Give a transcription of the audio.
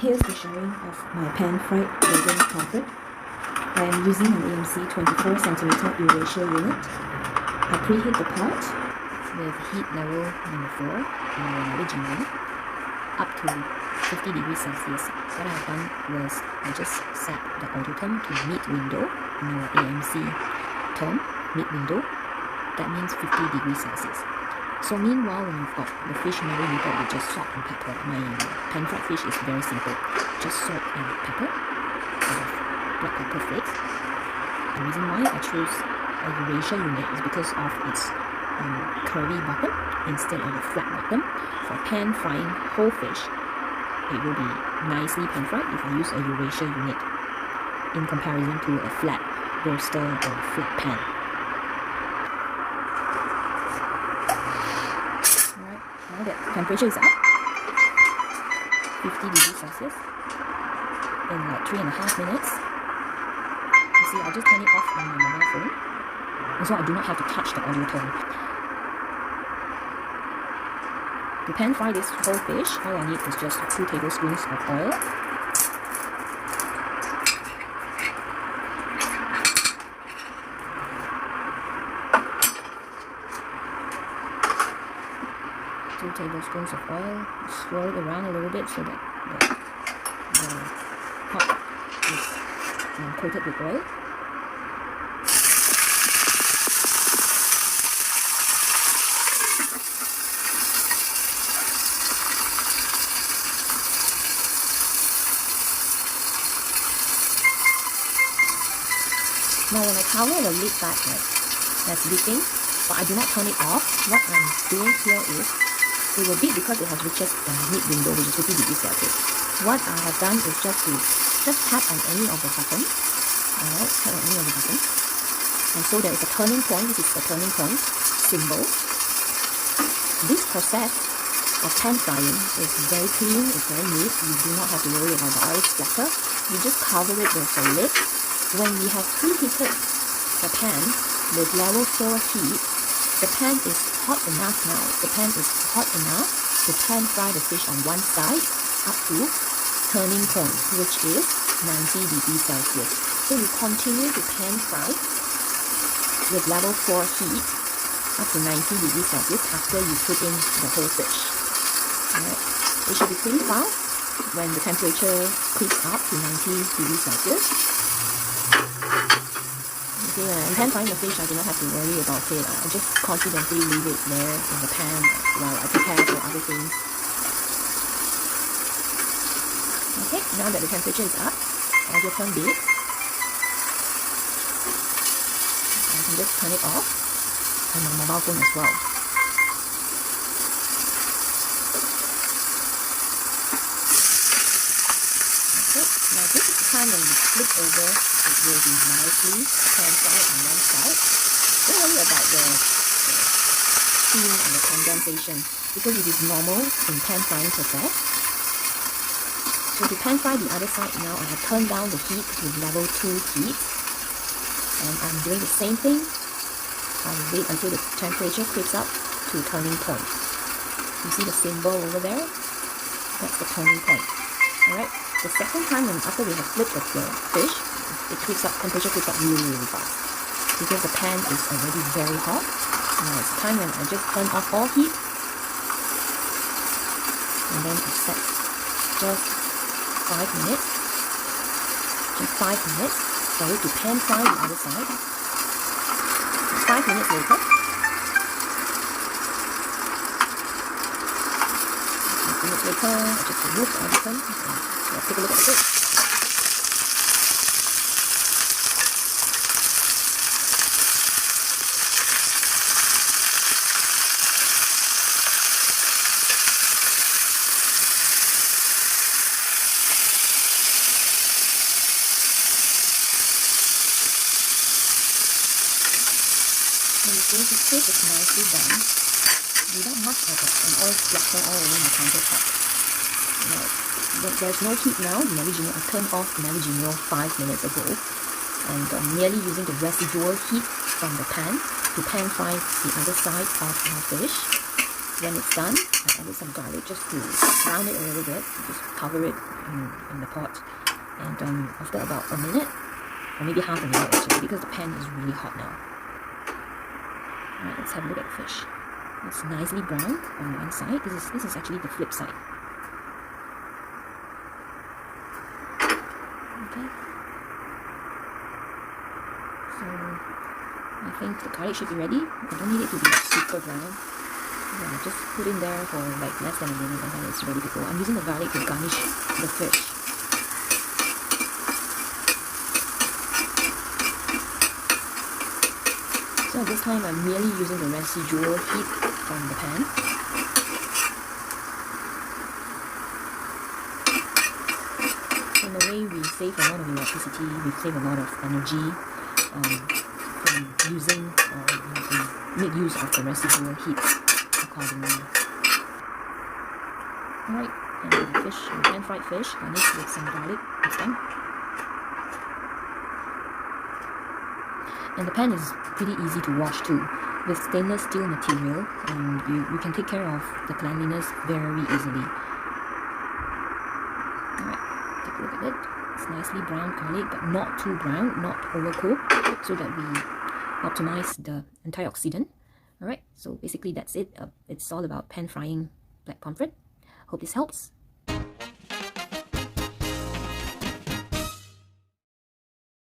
Here's the sharing of my pan-fried golden pomfret. I am using an AMC 24cm Eurasia Unit. I preheat the pot with heat level number 4 in our Navigenio up to 50 degrees Celsius. What I have done was I just set the Audiotherm to mid window in our AMC term, mid window. That means 50 degrees Celsius. So meanwhile, when you've got the fish marinated with just salt and pepper, my pan-fried fish is very simple. Just salt and pepper, black pepper flakes. The reason why I chose a Eurasia Unit is because of its curvy bottom instead of a flat bottom. For pan-frying whole fish, it will be nicely pan-fried if I use a Eurasia Unit in comparison to a flat roaster or flat pan. Now that temperature is up, 50 degrees Celsius, in like 3.5 minutes. You see, I just turn it off on my mobile phone, and so I do not have to touch the Audiotherm. To pan fry this whole fish, all I need is just 2 tablespoons of oil. Two tablespoons of oil, swirl it around a little bit so that the pot is coated with oil. Now when I cover the lid back, that's leaking, but I do not turn it off. What I'm doing here is it will beep because it has reached mid window, which is 50 degrees Celsius. What I have done is just tap on any of the buttons. Alright, tap on any of the buttons. And so there is a turning point. This is the turning point symbol. This process of pan frying is very clean, it's very neat. You do not have to worry about the oil splatter. You just cover it with the lid. When we have preheated the pan with level 4 heat, the pan is hot enough now. The pan is hot enough to pan fry the fish on one side up to turning point, which is 90 degrees Celsius. So you continue to pan fry with level 4 heat up to 90 degrees Celsius after you put in the whole fish. Alright, it should be pretty fast when the temperature creeps up to 90 degrees Celsius. Okay, when I'm pan frying the fish, I do not have to worry about it. I just confidently leave it there in the pan while I prepare for other things. Okay, now that the temperature is up, Audiotherm beep. I can just turn it off on my mobile phone as well. Okay, now this is the time when you flip over, it will be nicely pan fried on one side. Don't worry about the steam and the condensation because it is normal in pan frying process. So to pan fry the other side now, I have turned down the heat to level 2 heat. And I'm doing the same thing. I'll wait until the temperature creeps up to turning point. You see the symbol over there? That's the turning point. Alright, the second time after we have flipped the fish, it creeps up, temperature creeps up really fast because the pan is already very hot. Now it's time when I just turn off all heat and then I set just 5 minutes for it to pan fry the other side. 5 minutes later, 5 minutes later, I just remove the Audiotherm and let's take a look at the fish. And you see the fish is nicely done without much of an oil splatter all over my countertop. There's no heat now. The Navigenio, I turned off the Navigenio 5 minutes ago, and I'm merely using the residual heat from the pan to pan fry the other side of our fish. When it's done, I added some garlic just to brown it a little bit. Just cover it in the pot. And after about a minute, or maybe half a minute actually, because the pan is really hot now. Alright, let's have a look at the fish. It's nicely browned on one side. This is actually the flip side. Okay. So I think the garlic should be ready. I don't need it to be super brown. Yeah, just put in there for like less than a minute and then it's ready to go. I'm using the garlic to garnish the fish. So this time I'm merely using the residual heat from the pan. In a way, we save a lot of electricity, we save a lot of energy from using or make use of the residual heat accordingly. Alright, and the fish, the pan-fried fish, garnished with some garlic, it's done. And the pan is pretty easy to wash too. With stainless steel material, you can take care of the cleanliness very easily. Alright, take a look at it. It's nicely browned garlic, but not too brown, not overcooked, so that we optimize the antioxidant. Alright, so basically that's it. It's all about pan frying black pomfret. Hope this helps.